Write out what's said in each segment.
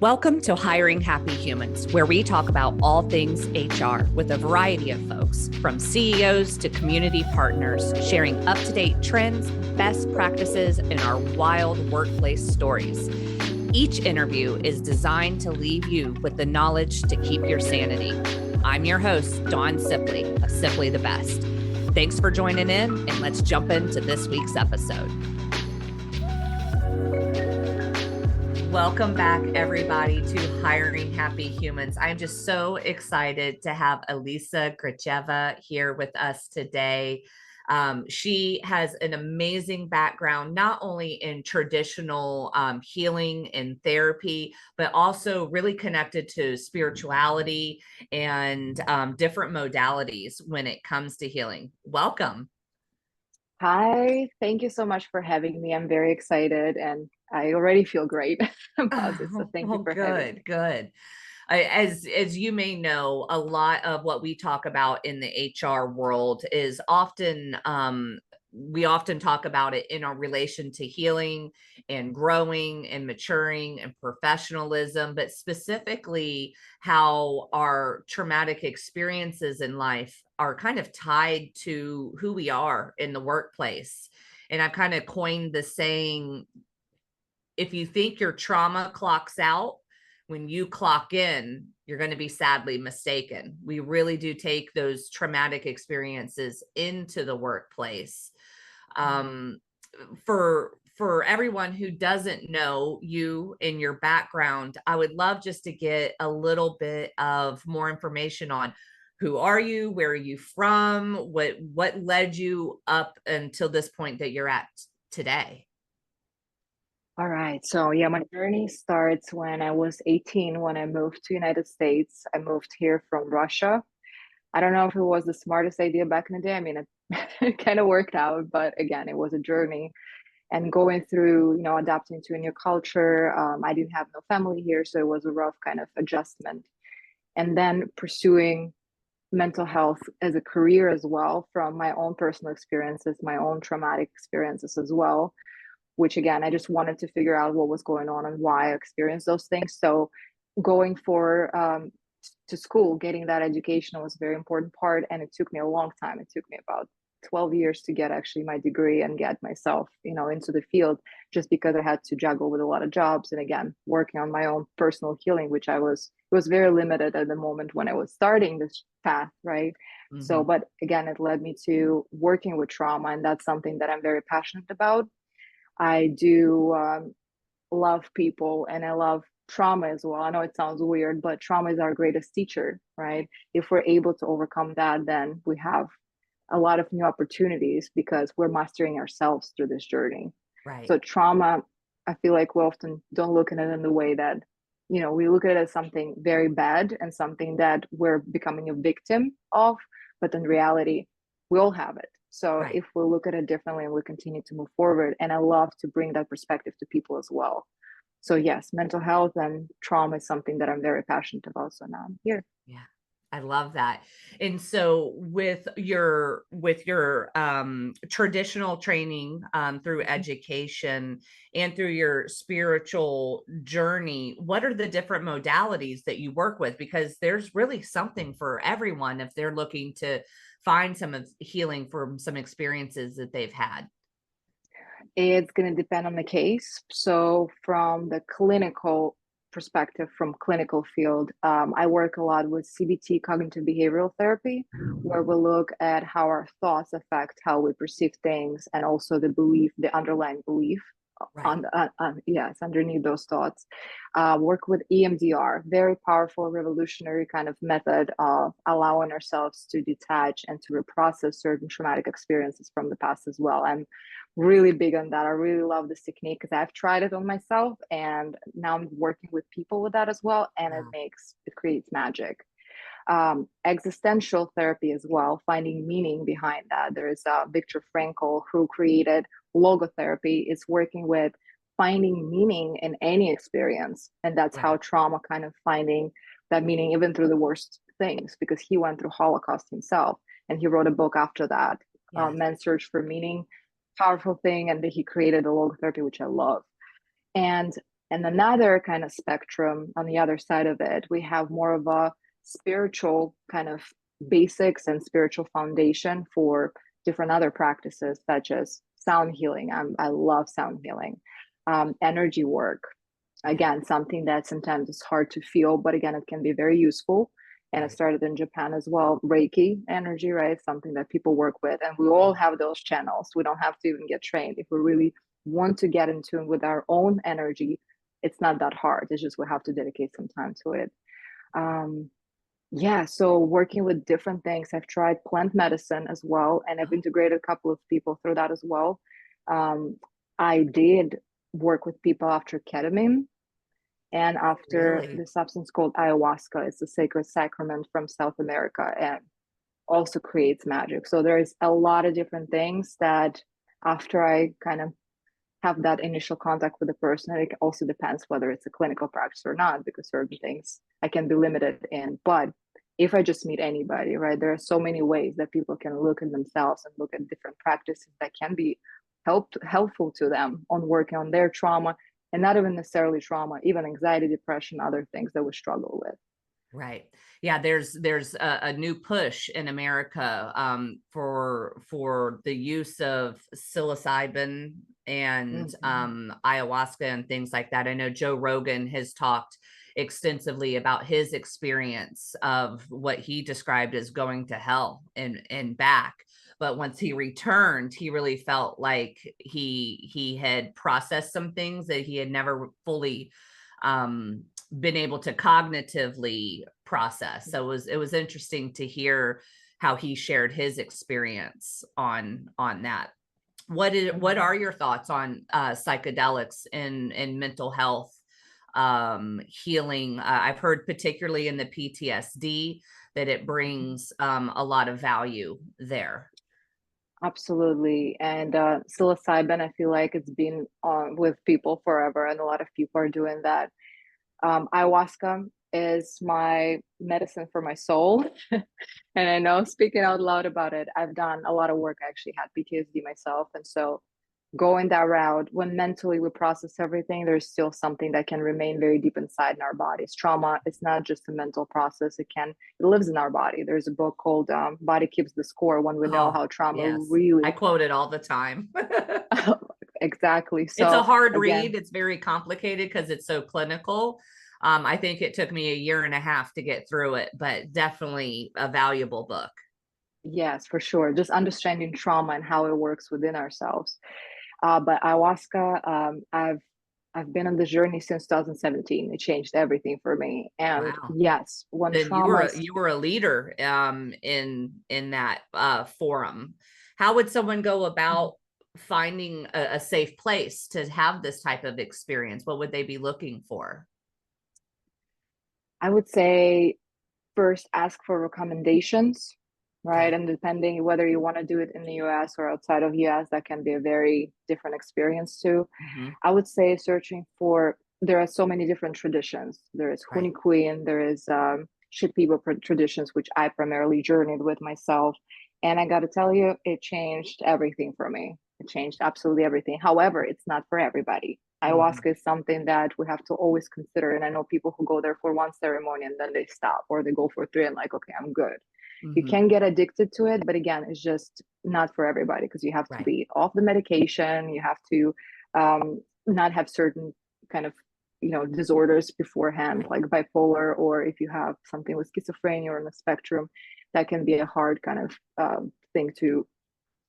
Welcome to Hiring Happy Humans, where we talk about all things HR with a variety of folks, from CEOs to community partners, sharing up-to-date trends, best practices, and our wild workplace stories. Each interview is designed to leave you with the knowledge to keep your sanity. I'm your host, Dawn Sipley of Simply the Best. Thanks for joining in, and let's jump into this week's episode. Welcome back, everybody, to Hiring Happy Humans. I'm just so excited to have Alisa Gracheva here with us today. She has an amazing background, not only in traditional healing and therapy, but also really connected to spirituality and different modalities when it comes to healing. Welcome. Hi, thank you so much for having me. I'm very excited and I already feel great about this. So thank you for having me. Good. As you may know, a lot of what we talk about in the HR world is often we often talk about it in our relation to healing and growing and maturing and professionalism, but specifically how our traumatic experiences in life are kind of tied to who we are in the workplace. And I've kind of coined the saying, if you think your trauma clocks out, when you clock in, you're going to be sadly mistaken. We really do take those traumatic experiences into the workplace. For everyone who doesn't know you and your background, I would love just to get a little bit of more information on who are you, where are you from, what led you up until this point that you're at today. All right. So yeah, my journey starts when I was 18, when I moved to United States. I moved here from Russia. I don't know if it was the smartest idea back in the day. I mean, it kind of worked out, but again, it was a journey and going through, adapting to a new culture. I didn't have no family here, so it was a rough kind of adjustment. And then pursuing mental health as a career as well, from my own personal experiences, my own traumatic experiences as well, which again, I just wanted to figure out what was going on and why I experienced those things. So going to school, getting that education was a very important part. And it took me a long time. It took me about 12 years to get actually my degree and get myself, into the field, just because I had to juggle with a lot of jobs. And again, working on my own personal healing, which it was very limited at the moment when I was starting this path, right? Mm-hmm. So, but again, it led me to working with trauma. And that's something that I'm very passionate about. I do love people and I love trauma as well. I know it sounds weird, but trauma is our greatest teacher, right? If we're able to overcome that, then we have a lot of new opportunities because we're mastering ourselves through this journey. Right. So trauma, I feel like we often don't look at it in the way that, we look at it as something very bad and something that we're becoming a victim of, but in reality, we all have it. So right. If we look at it differently and we continue to move forward, and I love to bring that perspective to people as well. So yes, mental health and trauma is something that I'm very passionate about. So now I'm here. Yeah, I love that. And so with your traditional training through education and through your spiritual journey, what are the different modalities that you work with? Because there's really something for everyone if they're looking to find some of healing from some experiences that they've had. It's going to depend on the case. So from the clinical perspective, from clinical field, I work a lot with CBT, cognitive behavioral therapy, where we look at how our thoughts affect how we perceive things, and also the underlying belief. Right. Underneath those thoughts. Work with EMDR, very powerful, revolutionary kind of method of allowing ourselves to detach and to reprocess certain traumatic experiences from the past as well. I'm really big on that. I really love this technique because I've tried it on myself, and now I'm working with people with that as well, and it creates magic. Existential therapy as well, finding meaning behind that. There's Viktor Frankl, who created logotherapy. It's working with finding meaning in any experience, and that's right. How trauma kind of finding that meaning even through the worst things, because he went through Holocaust himself, and he wrote a book after that, Men's Search for Meaning. Powerful thing. And then he created a logotherapy, which I love. And And another kind of spectrum on the other side of it, we have more of a spiritual kind of basics and spiritual foundation for different other practices, such as sound healing. I love sound healing, energy work. Yeah. Again, something that sometimes is hard to feel, but again, it can be very useful. And it Right. started in Japan as well. Reiki energy, right? Something that people work with. And we all have those channels. We don't have to even get trained. If we really want to get in tune with our own energy, it's not that hard. It's just we have to dedicate some time to it. Um, yeah, so working with different things. I've tried plant medicine as well, and I've Oh, integrated a couple of people through that as well. Um, I did work with people after ketamine and after really? the substance called ayahuasca. It's a sacred sacrament from South America and also creates magic. So there's a lot of different things that after I kind of have that initial contact with the person, it also depends whether it's a clinical practice or not, because certain things I can be limited in. But if I just meet anybody, right, there are so many ways that people can look at themselves and look at different practices that can be helpful to them on working on their trauma, and not even necessarily trauma, even anxiety, depression, other things that we struggle with. Right. Yeah, there's a new push in America for the use of psilocybin and Mm-hmm. ayahuasca and things like that. I know Joe Rogan has talked extensively about his experience of what he described as going to hell and back. But once he returned, he really felt like he had processed some things that he had never fully um been able to cognitively process. So it was interesting to hear how he shared his experience on that. What Mm-hmm. are your thoughts on psychedelics in mental health healing? I've heard particularly in the PTSD that it Mm-hmm. brings a lot of value there. Absolutely. And psilocybin, I feel like it's been on with people forever, and a lot of people are doing that. Ayahuasca is my medicine for my soul. And I know speaking out loud about it, I've done a lot of work. I actually had PTSD myself. And so going that route, when mentally we process everything, there's still something that can remain very deep inside in our bodies. Trauma, it's not just a mental process. It lives in our body. There's a book called Body Keeps the Score, when we know Oh, how trauma yes. I really quote it all the time. exactly. It's a So hard read. again, It's very complicated because it's so clinical. I think it took me a year and a half to get through it, but definitely a valuable book. yes, for sure. Just understanding trauma and how it works within ourselves. But ayahuasca, I've been on this journey since 2017. It changed everything for me. And Wow. yes, when Then you were trauma a, is, you were a leader in that forum. How would someone go about finding a safe place to have this type of experience? What would they be looking for? I would say, first ask for recommendations, right? Okay. And depending whether you want to do it in the US or outside of US, that can be a very different experience too. Hmm. I would say searching for, there are so many different traditions. There is Right. Huni Queen, there is Shipibo traditions, which I primarily journeyed with myself. And I got to tell you, it changed everything for me. It changed absolutely everything. However, it's not for everybody. Hmm. Ayahuasca is something that we have to always consider. And I know people who go there for one ceremony and then they stop, or they go for three and like, okay, I'm good. You Hmm. can get addicted to it, but again, it's just not for everybody, because you have to Right. be off the medication. You have to not have certain kind of disorders beforehand, Right. like bipolar, or if you have something with schizophrenia or on the spectrum, that can be a hard kind of thing to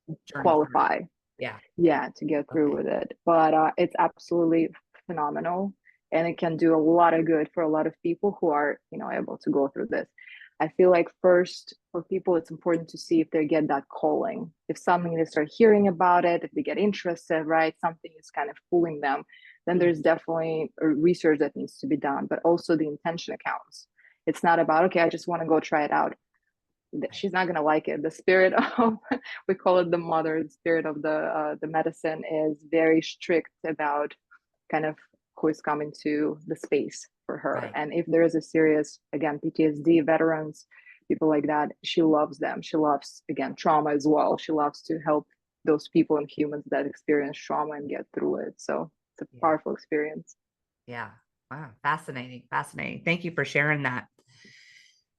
Journey through. qualify, Yeah. yeah, to get through Okay. with it. But it's absolutely phenomenal, and it can do a lot of good for a lot of people who are able to go through this. I feel like first for people, it's important to see if they get that calling. If something, they start hearing about it, if they get interested, right? Something is kind of pulling them, then there's Yes. definitely a research that needs to be done, but also the intention counts. It's not about, okay, I just want to go try it out. Right. She's not going to like it. The spirit of, we call it the mother, the spirit of the medicine is very strict about kind of who is coming to the space for her. Right. And if there is a serious, again, PTSD veterans, people like that, she loves them. She loves, again, trauma as well. She loves to help those people and humans that experience trauma and get through it. So it's a Yeah. powerful experience. Yeah. Wow. Fascinating. Fascinating. Thank you for sharing that.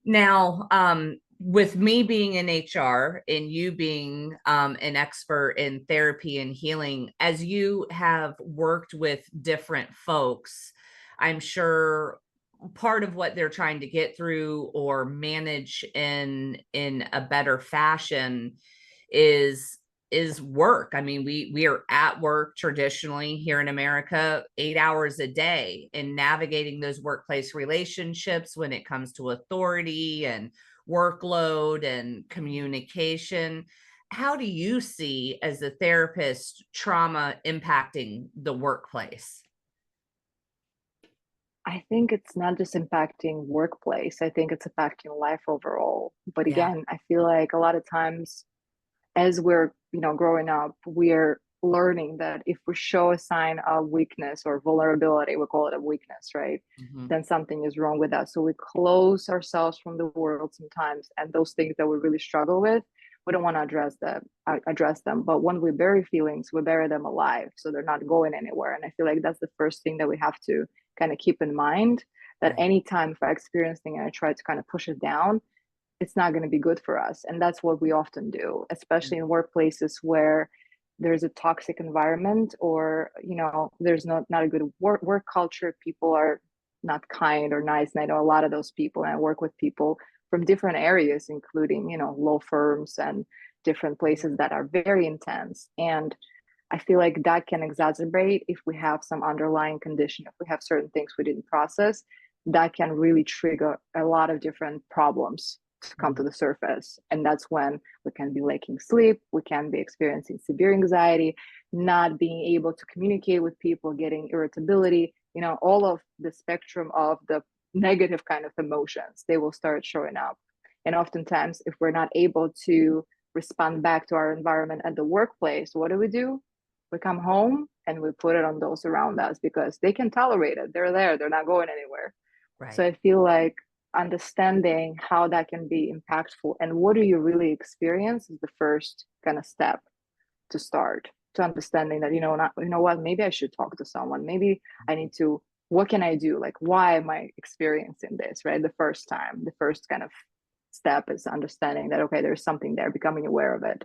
Now, with me being in HR and you being an expert in therapy and healing, as you have worked with different folks, I'm sure part of what they're trying to get through or manage in a better fashion is work. I mean, we are at work traditionally here in America 8 hours a day, and navigating those workplace relationships when it comes to authority and workload and communication. How do you see, as a therapist, trauma impacting the workplace? I think it's not just impacting workplace. I think it's impacting life overall. But Yeah. again, I feel like a lot of times as we're, growing up, we're learning that if we show a sign of weakness or vulnerability, we call it a weakness, right? Mhm. Then something is wrong with us. So we close ourselves from the world sometimes, and those things that we really struggle with, we don't want to address them. But when we bury feelings, we bury them alive, so they're not going anywhere. And I feel like that's the first thing that we have to kind of keep in mind. That Right. anytime if I experience thing and I try to kind of push it down, it's not going to be good for us. And that's what we often do, especially in workplaces where there's a toxic environment, or there's not a good work culture. People are not kind or nice, and I know a lot of those people, and I work with people from different areas, including law firms and different places that are very intense. And I feel like that can exacerbate if we have some underlying condition, if we have certain things we didn't process, that can really trigger a lot of different problems to come to Mhm. the surface. And that's when we can be lacking sleep, we can be experiencing severe anxiety, not being able to communicate with people, getting irritability, all of the spectrum of the negative kind of emotions, they will start showing up. And oftentimes, if we're not able to respond back to our environment at the workplace, what do? We come home and we put it on those around us because they can tolerate it. They're there, they're not going anywhere. So Right. I feel like understanding how that can be impactful and what do you really experience is the first kind of step to start to understanding that, not, what, maybe I should talk to someone. Maybe I need to, what can I do? Like, why am I experiencing this, right? The first time, the first kind of step is understanding that, okay, there's something there, becoming aware of it.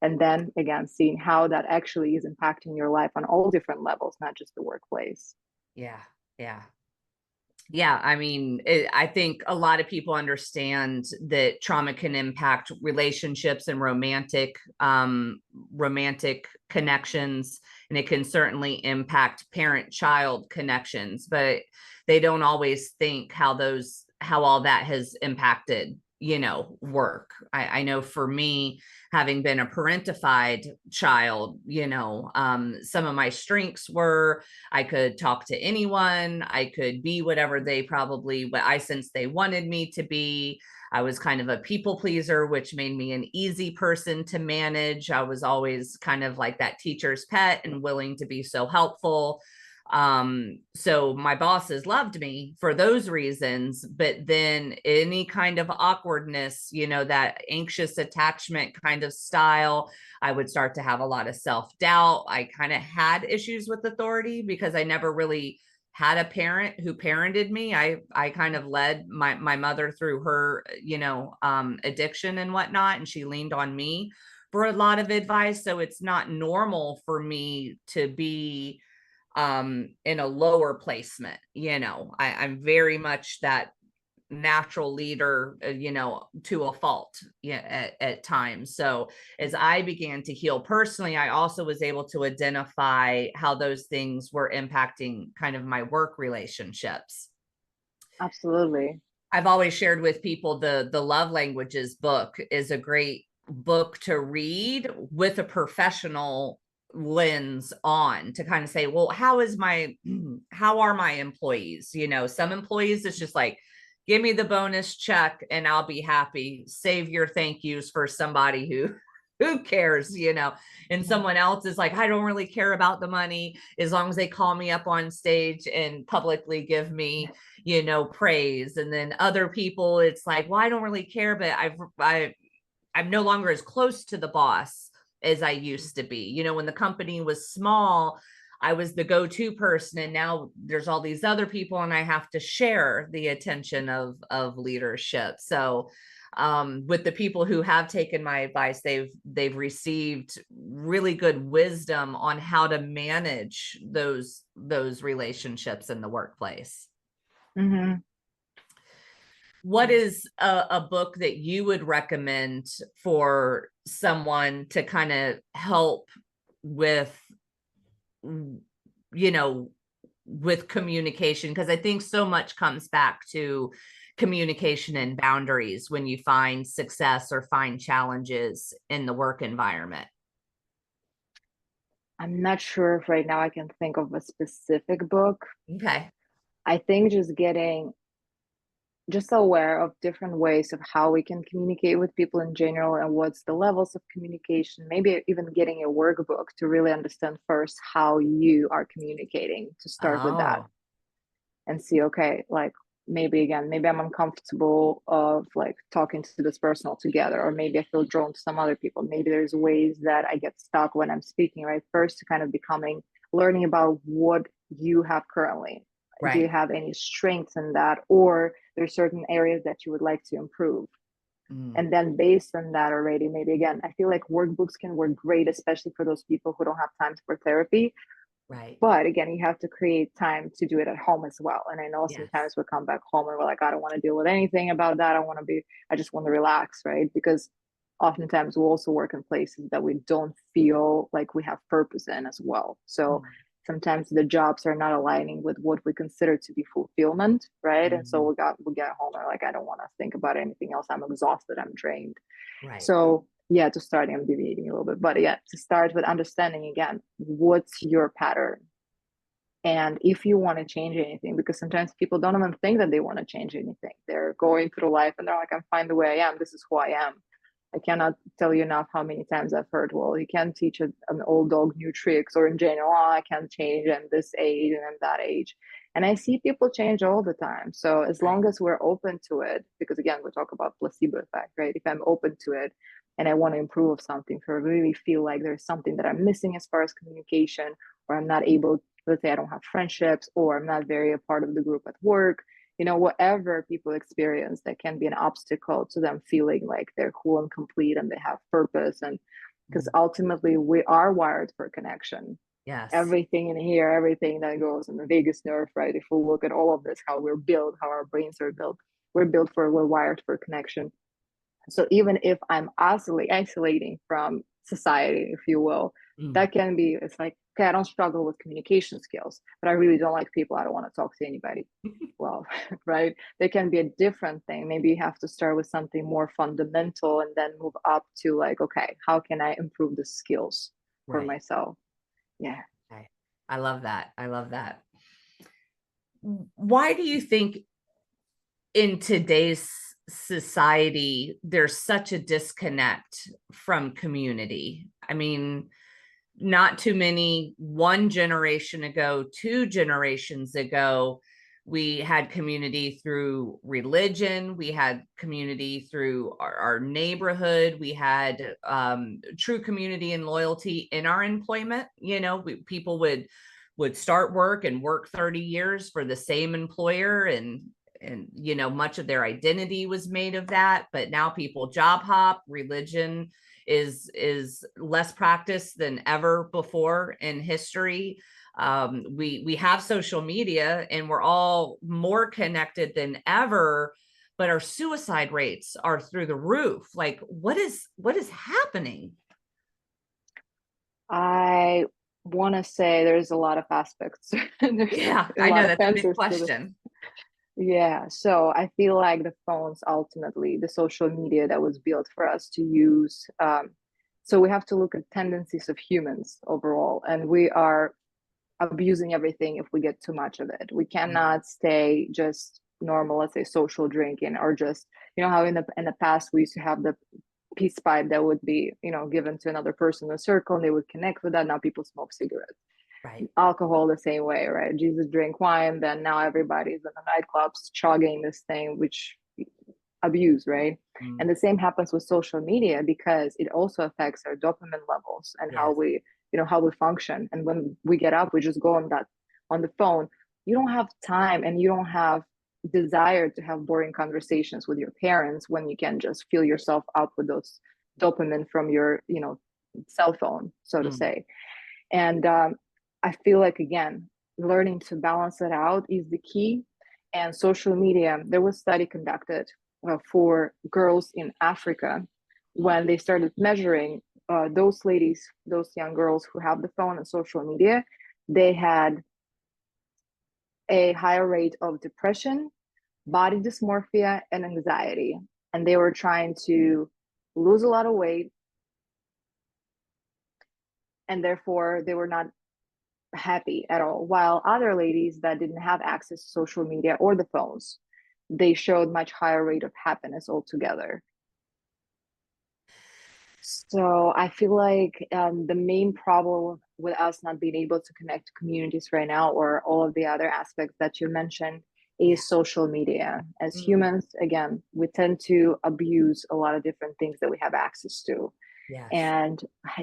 And then again, seeing how that actually is impacting your life on all different levels, not just the workplace. Yeah. Yeah. Yeah, I mean, I think a lot of people understand that trauma can impact relationships and romantic connections, and it can certainly impact parent-child connections, but they don't always think how all that has impacted, work. I know for me, having been a parentified child, some of my strengths were I could talk to anyone. I could be whatever what I sensed they wanted me to be. I was kind of a people pleaser, which made me an easy person to manage. I was always kind of like that teacher's pet and willing to be so helpful. So my bosses loved me for those reasons, but then any kind of awkwardness, that anxious attachment kind of style, I would start to have a lot of self-doubt. I kind of had issues with authority because I never really had a parent who parented me. I kind of led my mother through her, addiction and whatnot, and she leaned on me for a lot of advice. So it's not normal for me to be in a lower placement. I'm very much that natural leader, to a fault, yeah, at times. So as I began to heal personally, I also was able to identify how those things were impacting kind of my work relationships. Absolutely. I've always shared with people the love languages book is a great book to read with a professional lens on, to kind of say, well, how are my employees? Some employees, it's just like, give me the bonus check and I'll be happy. Save your thank yous for somebody who cares, and someone else is like, I don't really care about the money as long as they call me up on stage and publicly give me, praise. And then other people, it's like, well, I don't really care, but I'm no longer as close to the boss as I used to be. When the company was small, I was the go-to person, and now there's all these other people, and I have to share the attention of leadership. So with the people who have taken my advice, they've received really good wisdom on how to manage those relationships in the workplace. Mm-hmm. What is a book that you would recommend for someone to kind of help with, you know, with communication? Because I think so much comes back to communication and boundaries when you find success or find challenges in the work environment. I'm not sure if right now I can think of a specific book. Okay. I think just getting just aware of different ways of how we can communicate with people in general and what's the levels of communication, maybe even getting a workbook to really understand first how you are communicating, to start with that Oh, and see, okay, like maybe again, maybe I'm uncomfortable of like talking to this person altogether, or maybe I feel drawn to some other people. Maybe there's ways that I get stuck when I'm speaking, right? First to kind of becoming learning about what you have currently. Do you right. have any strengths in that, or there's certain areas that you would like to improve? Mm, And then based on that already, maybe again, I feel like workbooks can work great, especially for those people who don't have time for therapy. right. But again, you have to create time to do it at home as well. And I know Yes. sometimes we come back home and we're like, I don't want to deal with anything about that. I just want to relax, right? Because oftentimes we also work in places that we don't feel like we have purpose in as well. So Mm, sometimes the jobs are not aligning with what we consider to be fulfillment, right? And so mhm, we get home and we're like, I don't want to think about anything else. I'm exhausted, I'm drained. right. So yeah, to start, I'm deviating a little bit, but yeah, to start with understanding again, what's your pattern? And if you want to change anything, because sometimes people don't even think that they want to change anything. They're going through life and they're like, I'm fine the way I am. This is who I am. I cannot tell you enough how many times I've heard, well, you can't teach an old dog new tricks, or in general, oh, I can't change. I'm this age and I'm that age. And I see people change all the time. So as Right. long as we're open to it, because again, we talk about placebo effect, right? If I'm open to it and I want to improve something, if I really feel like there's something that I'm missing as far as communication, or I'm not able, let's say I don't have friendships, or I'm not very a part of the group at work, whatever people experience that can be an obstacle to them feeling like they're whole and complete and they have purpose. And because Mm, ultimately we are wired for connection. yes. Everything in here, everything that goes in the vagus nerve, right? If we look at all of this, how we're built, how our brains are built, we're wired for connection. So even if I'm isolating from society, if you will, Mm. that can be, it's like, okay, I don't struggle with communication skills, but I really don't like people. I don't want to talk to anybody. Well, right? There can be a different thing. Maybe you have to start with something more fundamental and then move up to like, okay, how can I improve the skills for Right. myself? Yeah. Okay. I love that. I love that. Why do you think in today's society there's such a disconnect from community? I mean, not too many, one generation ago, two generations ago, we had community through religion, we had community through our neighborhood, we had true community and loyalty in our employment. People would start work and work 30 years for the same employer, and much of their identity was made of that. But now people job hop. Religion is less practiced than ever before in history. We have social media and we're all more connected than ever, but our suicide rates are through the roof. Like, what is happening? I want to say there's a lot of aspects. There's Yeah, a I know lot of that's a big answers to this. question. Yeah, so I feel like the phones ultimately, the social media that was built for us to use. So we have to look at tendencies of humans overall, and we are abusing everything if we get too much of it. We Mhm. cannot stay just normal, let's say social drinking, or just, how in the past we used to have the peace pipe that would be, given to another person in a circle and they would connect with that. Now people smoke cigarettes. Right. Alcohol the same way, right? Jesus drank wine, then now everybody's in the nightclubs chugging this thing, which abuse, right? Mm. And the same happens with social media because it also affects our dopamine levels and how Yes. how we function. And when we get up, we just go on the phone. You don't have time and you don't have desire to have boring conversations with your parents when you can just fill yourself up with those dopamine from your cell phone, so to say. And I feel like, again, learning to balance it out is the key. And social media, there was a study conducted for girls in Africa when they started measuring those ladies, those young girls who have the phone and social media. They had a higher rate of depression, body dysmorphia, and anxiety. And they were trying to lose a lot of weight, and therefore they were not happy at all. While other ladies that didn't have access to social media or the phones, they showed much higher rate of happiness altogether. So I feel like the main problem with us not being able to connect to communities right now, or all of the other aspects that you mentioned, is social media. As humans, again, we tend to abuse a lot of different things that we have access to. Yes. And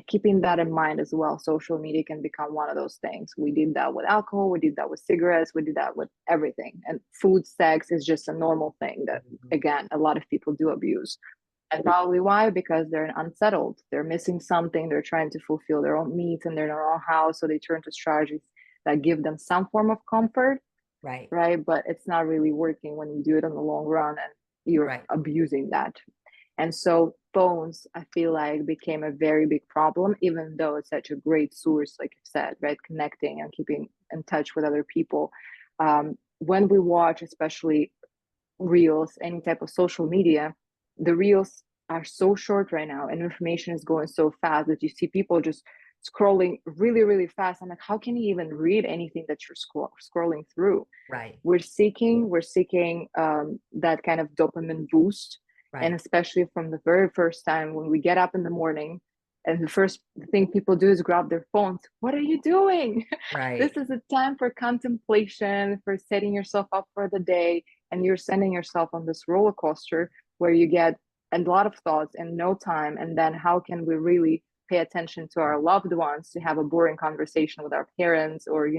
keeping that in mind as well, social media can become one of those things. We did that with alcohol, we did that with cigarettes, we did that with everything. And food, sex is just a normal thing that, again, a lot of people do abuse. And probably why? Because they're unsettled. They're missing something. They're trying to fulfill their own needs in their own house. So they turn to strategies that give them some form of comfort, Right. right? But it's not really working when you do it in the long run and you're abusing that. And so phones, I feel like, became a very big problem, even though it's such a great source, like you said, right? Connecting and keeping in touch with other people. When we watch, especially reels, any type of social media, the reels are so short right now and information is going so fast that you see people just scrolling really, really fast. I'm like, how can you even read anything that you're scrolling through? Right. We're seeking that kind of dopamine boost. And especially from the very first time when we get up in the morning, and the first thing people do is grab their phones. What are you doing? Right. This is a time for contemplation, for setting yourself up for the day. And you're sending yourself on this roller coaster where you get a lot of thoughts in no time. And then how can we really pay attention to our loved ones, to have a boring conversation with our parents or,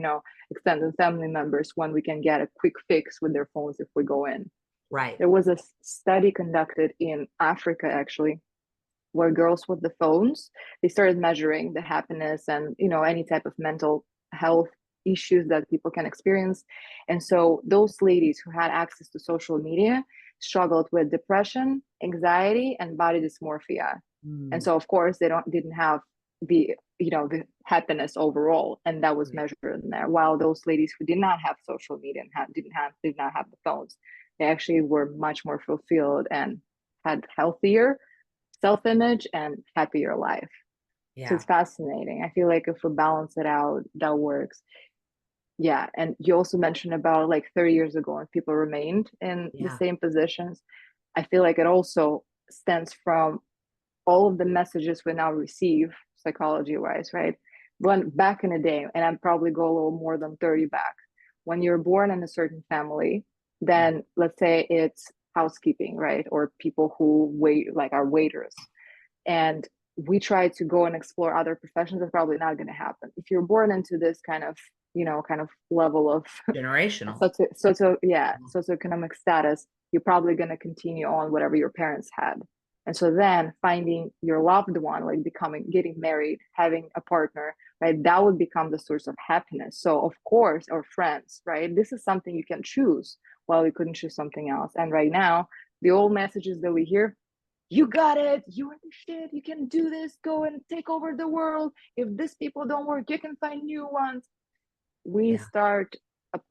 extended family members, when we can get a quick fix with their phones if we go in? Right. There was a study conducted in Africa, actually, where girls with the phones, they started measuring the happiness and, any type of mental health issues that people can experience. And so those ladies who had access to social media struggled with depression, anxiety, and body dysmorphia. And so, of course, they didn't have the the happiness overall, and that was measured in there. While those ladies who did not have social media and did not have the phones, they actually were much more fulfilled and had healthier self-image and happier life. So it's fascinating. I feel like if we balance it out, that works. Yeah. And you also mentioned about like 30 years ago when people remained in the same positions. I feel like it also stems from all of the messages we now receive psychology wise, right? When back in the day, and I'm probably go a little more than 30 back, when you're born in a certain family, then let's say it's housekeeping, right? Or people who wait, like our waiters. And we try to go and explore other professions. That's probably not going to happen. If you're born into this kind of, kind of level of Generational. socioeconomic status, you're probably going to continue on whatever your parents had. And so then finding your loved one, like getting married, having a partner, right? That would become the source of happiness. So of course, our friends, right? This is something you can choose, while we couldn't choose something else. And right now, the old messages that we hear, you got it, you are the shit, you can do this, go and take over the world. If these people don't work, you can find new ones. We start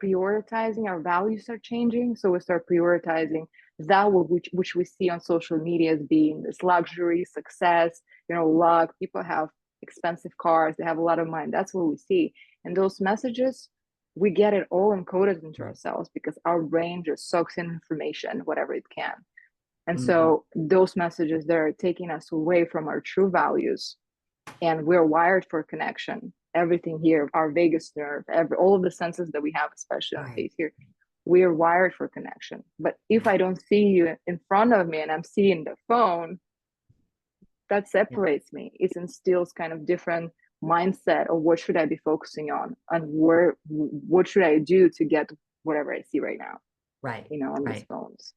prioritizing, our values are changing. So we start prioritizing that which we see on social media as being this luxury, success, luck. People have expensive cars, they have a lot of money. That's what we see. And those messages, we get it all encoded into ourselves because our brain just soaks in information, whatever it can. And so those messages, they're taking us away from our true values. And we're wired for connection. Everything here, our vagus nerve, all of the senses that we have, especially on face here, we're wired for connection. But if I don't see you in front of me and I'm seeing the phone, that separates me. It instills kind of different mindset of what should I be focusing on and what should I do to get whatever I see right now, Right. on these Right. phones.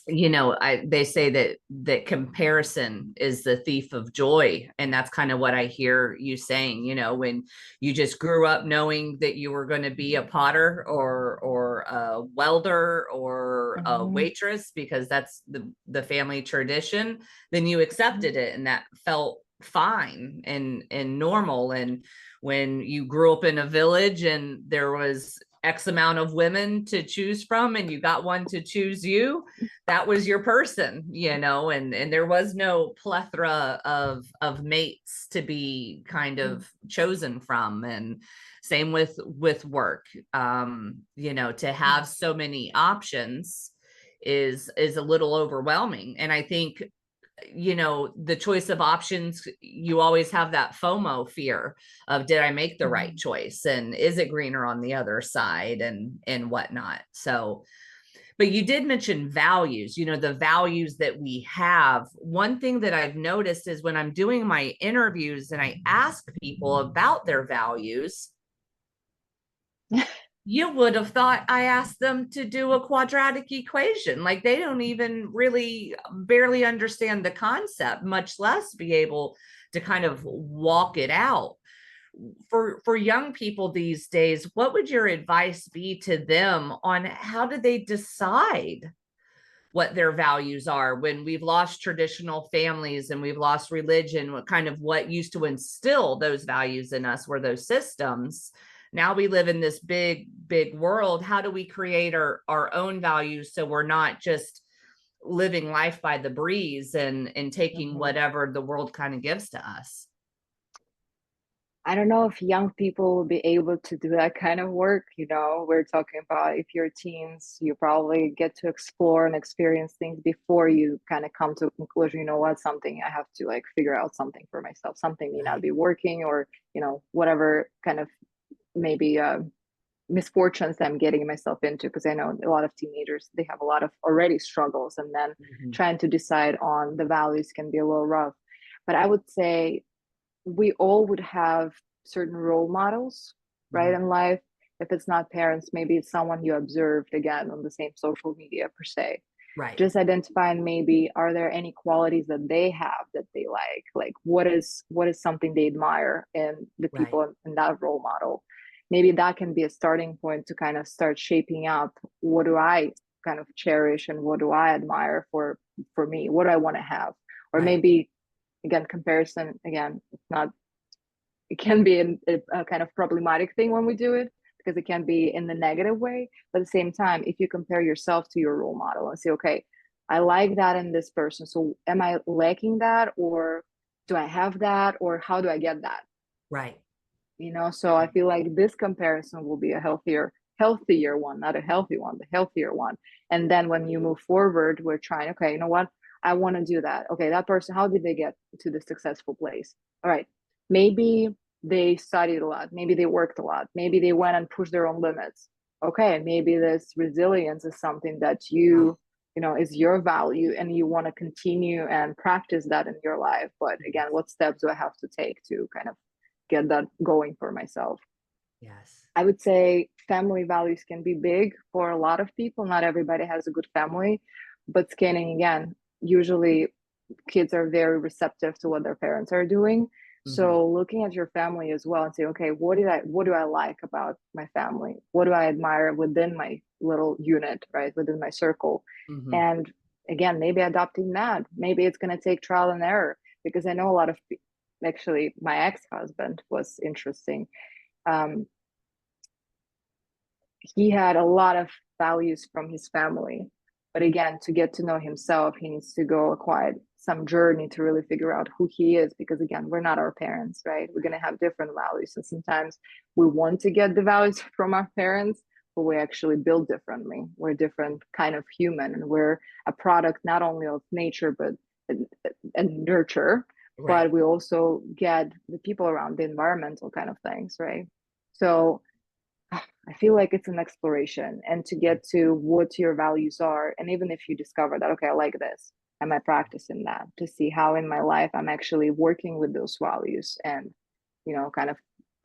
They say that comparison is the thief of joy, and that's kind of what I hear you saying. When you just grew up knowing that you were going to be a potter or a welder or a Mm-hmm. waitress because that's the family tradition, then you accepted it, and that felt fine and normal. And when you grew up in a village and there was X amount of women to choose from and you got one to choose you, that was your person, and there was no plethora of mates to be kind of chosen from. And same with work. To have so many options is a little overwhelming. And I think the choice of options, you always have that FOMO fear of, did I make the right choice, and is it greener on the other side, and whatnot. So, but you did mention values, the values that we have. One thing that I've noticed is when I'm doing my interviews and I ask people about their values, you would have thought I asked them to do a quadratic equation. Like, they don't even really barely understand the concept, much less be able to kind of walk it out. For young people these days, what would your advice be to them on how do they decide what their values are when we've lost traditional families and we've lost religion? What used to instill those values in us were those systems. Now we live in this big world. How do we create our own values so we're not just living life by the breeze and taking whatever the world kind of gives to us? I don't know if young people will be able to do that kind of work. We're talking about, if you're teens, you probably get to explore and experience things before you kind of come to a conclusion. Something I have to like figure out something for myself. Something may not be working, or whatever kind of maybe misfortunes that I'm getting myself into. Because I know a lot of teenagers, they have a lot of already struggles, and then trying to decide on the values can be a little rough. But I would say we all would have certain role models, right, in life. If it's not parents, maybe it's someone you observed, again, on the same social media per se. Right. Just identifying, maybe, are there any qualities that they have that they like what is something they admire in the people in that role model. Maybe that can be a starting point to kind of start shaping up, what do I kind of cherish and what do I admire for me, what do I want to have. Or maybe, again, comparison, again, it's not, it can be a kind of problematic thing when we do it, because it can be in the negative way. But at the same time, if you compare yourself to your role model and say, okay, I like that in this person, so am I lacking that, or do I have that, or how do I get that? Right. So I feel like this comparison will be a healthier one, not a healthy one, the healthier one. And then when you move forward, we're trying, okay, what, I want to do that. Okay, that person, how did they get to the successful place? All right, maybe they studied a lot, maybe they worked a lot, maybe they went and pushed their own limits. Okay, maybe this resilience is something that is your value, and you want to continue and practice that in your life. But again, what steps do I have to take to kind of get that going for myself? Yes. I would say family values can be big for a lot of people. Not everybody has a good family, but scanning, again, usually kids are very receptive to what their parents are doing. So looking at your family as well and say, okay, what do I like about my family? What do I admire within my little unit, right? Within my circle. And again, maybe adopting that. Maybe it's going to take trial and error, because I know a lot of, actually, my ex-husband was interesting. He had a lot of values from his family, but again, to get to know himself, he needs to go acquire some journey to really figure out who he is. Because again, we're not our parents, right? We're going to have different values, and sometimes we want to get the values from our parents, but we actually build differently. We're a different kind of human, and we're a product not only of nature but and nurture, but we also get the people around, the environmental kind of things, right? So I feel like it's an exploration, and to get to what your values are. And even if you discover that, okay, I like this, am I practicing that, to see how in my life I'm actually working with those values and, kind of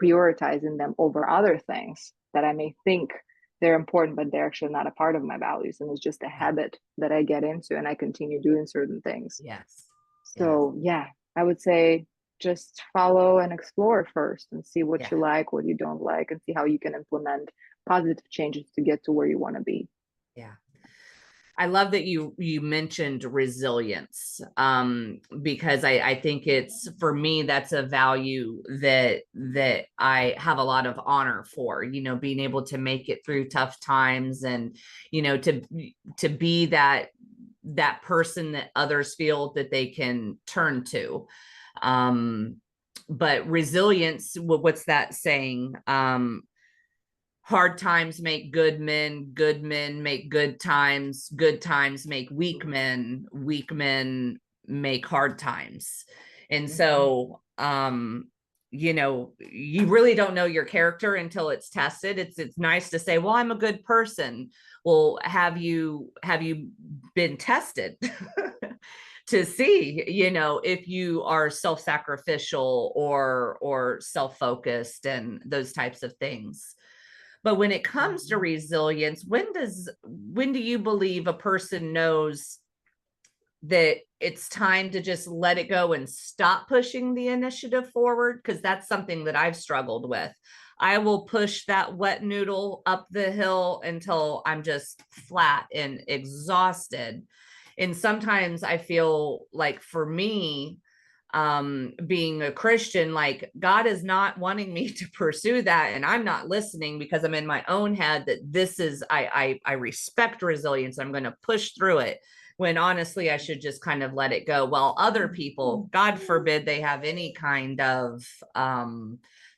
prioritizing them over other things that I may think they're important, but they're actually not a part of my values. And it's just a Yeah. habit that I get into and I continue doing certain things. Yes. Yes. So, yeah, I would say just follow and explore first and see what Yeah. you like, what you don't like, and see how you can implement positive changes to get to where you want to be. Yeah. I love that you mentioned resilience, because I think it's, for me, that's a value that I have a lot of honor for, being able to make it through tough times, and to be that person that others feel that they can turn to. But resilience, what's that saying? Hard times make good men make good times make weak men make hard times. And so, you really don't know your character until it's tested. It's nice to say, well, I'm a good person. Well, have you been tested to see, if you are self-sacrificial or self-focused and those types of things. But when it comes to resilience, when do you believe a person knows that it's time to just let it go and stop pushing the initiative forward? Because that's something that I've struggled with. I will push that wet noodle up the hill until I'm just flat and exhausted. And sometimes I feel like, for me, being a Christian, like, God is not wanting me to pursue that, and I'm not listening because I'm in my own head that this is, I respect resilience, I'm going to push through it, when honestly I should just kind of let it go. While other people, God forbid they have any kind of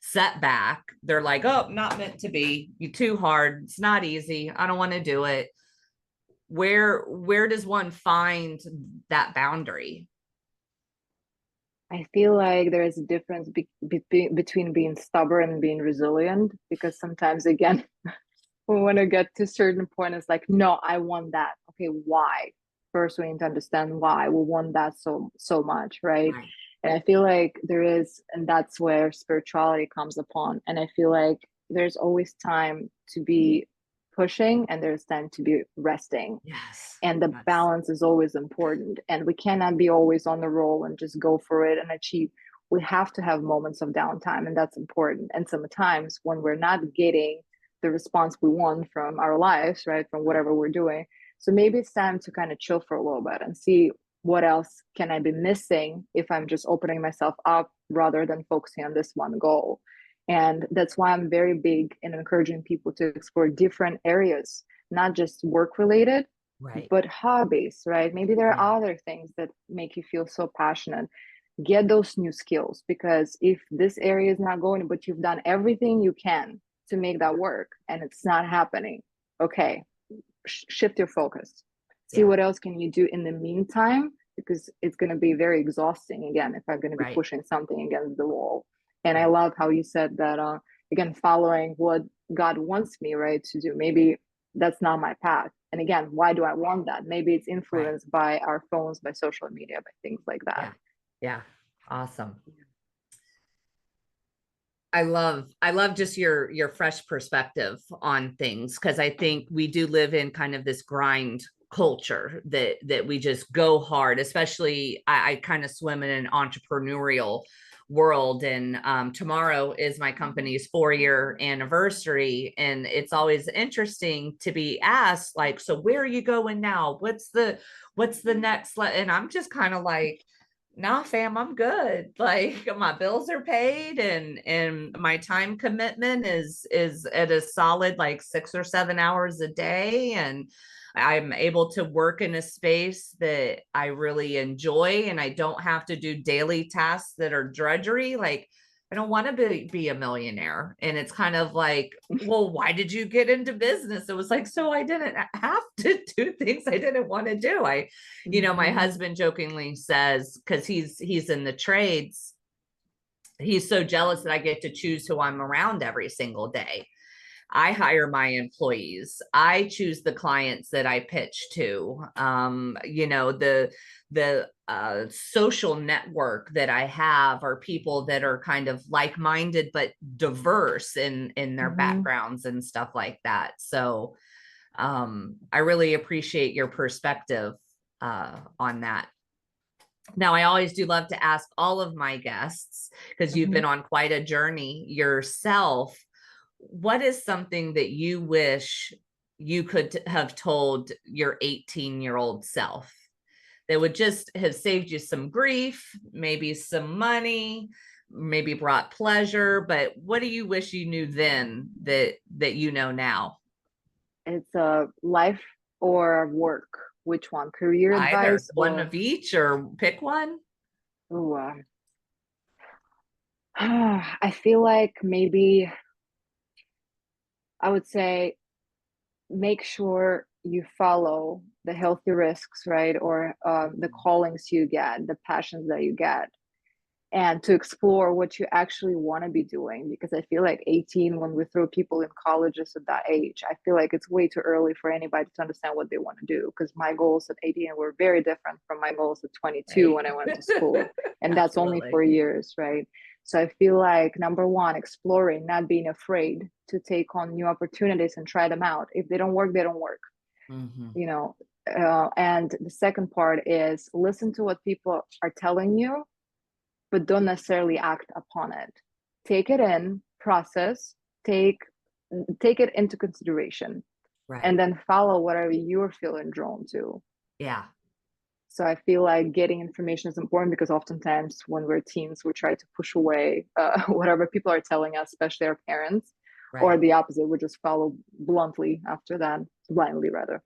setback, they're like, oh, not meant to be, you too hard, it's not easy, I don't want to do it. Where does one find that boundary? I feel like there is a difference between being stubborn and being resilient, because sometimes, again, we want to get to a certain point. It's like, no, I want that. Okay, why? First, we need to understand why we want that so much, right? Right. And I feel like there is, and that's where spirituality comes upon. And I feel like there's always time to be pushing, and there's time to be resting, Yes. and the Yes. balance is always important, and we cannot be always on the roll and just go for it and achieve. We have to have moments of downtime, and that's important. And sometimes when we're not getting the response we want from our lives, right, from whatever we're doing, so maybe it's time to kind of chill for a little bit and see what else can I be missing if I'm just opening myself up rather than focusing on this one goal. And that's why I'm very big in encouraging people to explore different areas, not just work related, Right. but hobbies, right? Maybe there Yeah. are other things that make you feel so passionate. Get those new skills, because if this area is not going, but you've done everything you can to make that work and it's not happening, okay, shift your focus. See Yeah. what else can you do in the meantime, because it's going to be very exhausting again if I'm going to be Right. pushing something against the wall. And I Right. love how you said that, again, following what God wants me, right, to do. Maybe that's not my path. And again, why do I want that? Maybe it's Right. influenced by our phones, by social media, by things like that. Yeah. Yeah. Awesome. I love just your fresh perspective on things, because I think we do live in kind of this grind culture that we just go hard. Especially, I kind of swim in an entrepreneurial world, and tomorrow is my company's 4-year anniversary, and it's always interesting to be asked, like, so where are you going now? What's the next and I'm just kind of like, nah, fam, I'm good. Like, my bills are paid, and my time commitment is at a solid like 6 or 7 hours a day. And I'm able to work in a space that I really enjoy, and I don't have to do daily tasks that are drudgery. Like, I don't want to be a millionaire. And it's kind of like, well, why did you get into business? It was like, so I didn't have to do things I didn't want to do. My Mm-hmm. husband jokingly says, because he's in the trades, he's so jealous that I get to choose who I'm around every single day. I hire my employees. I choose the clients that I pitch to. The social network that I have are people that are kind of like-minded but diverse in their Hmm. backgrounds and stuff like that. So I really appreciate your perspective on that. Now, I always do love to ask all of my guests, because you've Hmm. been on quite a journey yourself, what is something that you wish you could have told your 18-year-old self that would just have saved you some grief, maybe some money, maybe brought pleasure, but what do you wish you knew then that you know now? It's a life or work. Which one? Career Either advice one or of each, or pick one. ooh, I feel like maybe I would say make sure you follow the healthy risks, right? Or the callings you get, the passions that you get, and to explore what you actually want to be doing. Because I feel like 18, when we throw people in colleges at that age, I feel like it's way too early for anybody to understand what they want to do. Because my goals at 18 were very different from my goals at 22 Right. when I went to school. And that's only Absolutely. 4 years, right? So I feel like number one, exploring, not being afraid to take on new opportunities and try them out. If they don't work, they don't work, Hmm. you know. And the second part is listen to what people are telling you, but don't necessarily act upon it. Take it in, process, take take it into consideration, and Right. then follow whatever you're feeling drawn to. Yeah. So I feel like getting information is important because oftentimes when we're teens, we try to push away whatever people are telling us, especially our parents, or Right. the opposite, we just follow bluntly after that, blindly rather.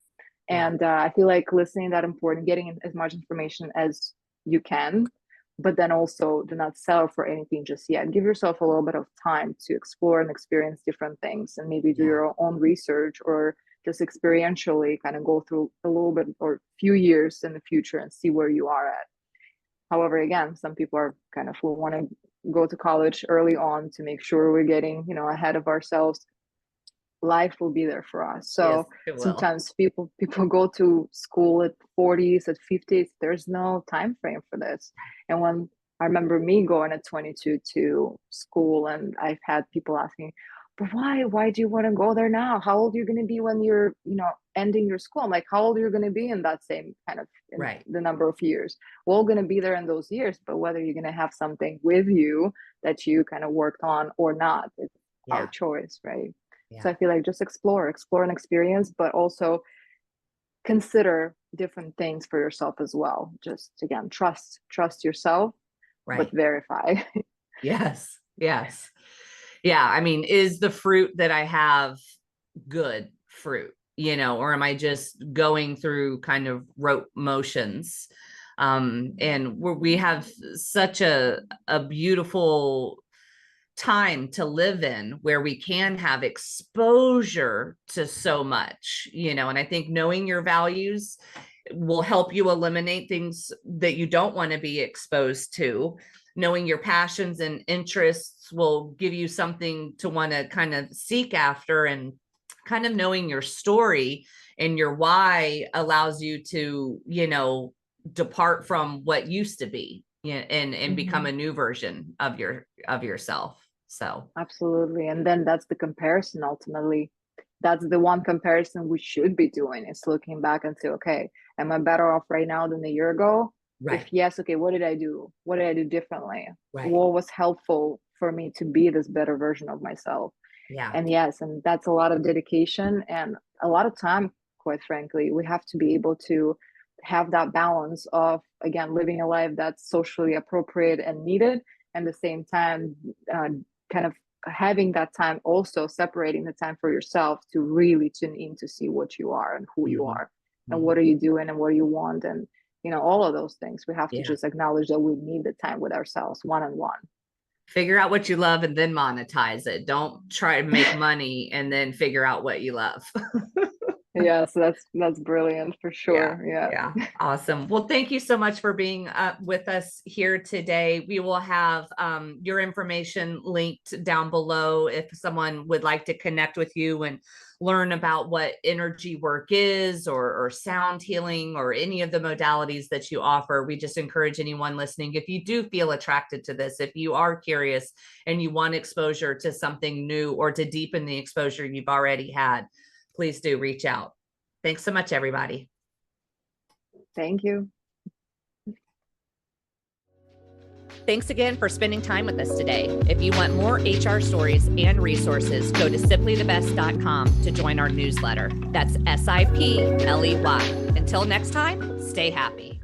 Yeah. And I feel like listening that important, getting as much information as you can, but then also do not settle for anything just yet. Give yourself a little bit of time to explore and experience different things, and maybe do Yeah. your own research or just experientially kind of go through a little bit or few years in the future and see where you are at. However, again, some people are kind of will want to go to college early on to make sure we're getting, ahead of ourselves. Life will be there for us. Yes, So it will. sometimes people go to school at 40s, at 50s. There's no time frame for this. And when I remember me going at 22 to school, and I've had people asking, but why? Why do you want to go there now? How old are you going to be when you're, ending your school? I'm like, how old are you going to be in that same kind of in Right. the number of years? We're all going to be there in those years, but whether you're going to have something with you that you kind of worked on or not, it's our Yeah. choice, right? So Yeah. I feel like just explore and experience, but also consider different things for yourself as well. Just again, trust yourself, but Right. verify. Yes. Yes. Yeah. I mean, is the fruit that I have good fruit, or am I just going through kind of rote motions? And we have such a beautiful time to live in where we can have exposure to so much, and I think knowing your values will help you eliminate things that you don't want to be exposed to. Knowing your passions and interests will give you something to want to kind of seek after, and kind of knowing your story and your why allows you to, depart from what used to be, and become a Mhm. new version of yourself. So Absolutely. And then that's the comparison ultimately. That's the one comparison we should be doing is looking back and say, okay, am I better off right now than a year ago? If right. yes, okay, what did I do? What did I do differently? Right. What was helpful for me to be this better version of myself? Yeah. And yes, and that's a lot of dedication and a lot of time, quite frankly. We have to be able to have that balance of, again, living a life that's socially appropriate and needed, and the same time, uh, kind of having that time also separating the time for yourself to really tune in to see what you are and who you Hmm. are and what Hmm. are you doing and what do you want, and all of those things. We have to Yeah. just acknowledge that we need the time with ourselves one on one. Figure out what you love and then monetize it. Don't try to make money and then figure out what you love. Yeah, so that's brilliant for Yeah. sure. Yeah. Yeah. Awesome. Well, thank you so much for being with us here today. We will have your information linked down below if someone would like to connect with you and learn about what energy work is, or sound healing, or any of the modalities that you offer. We just encourage anyone listening, if you do feel attracted to this, if you are curious and you want exposure to something new or to deepen the exposure you've already had, please do reach out. Thanks so much, everybody. Thank you. Thanks again for spending time with us today. If you want more HR stories and resources, go to simplythebest.com to join our newsletter. That's SIPLEY. Until next time, stay happy.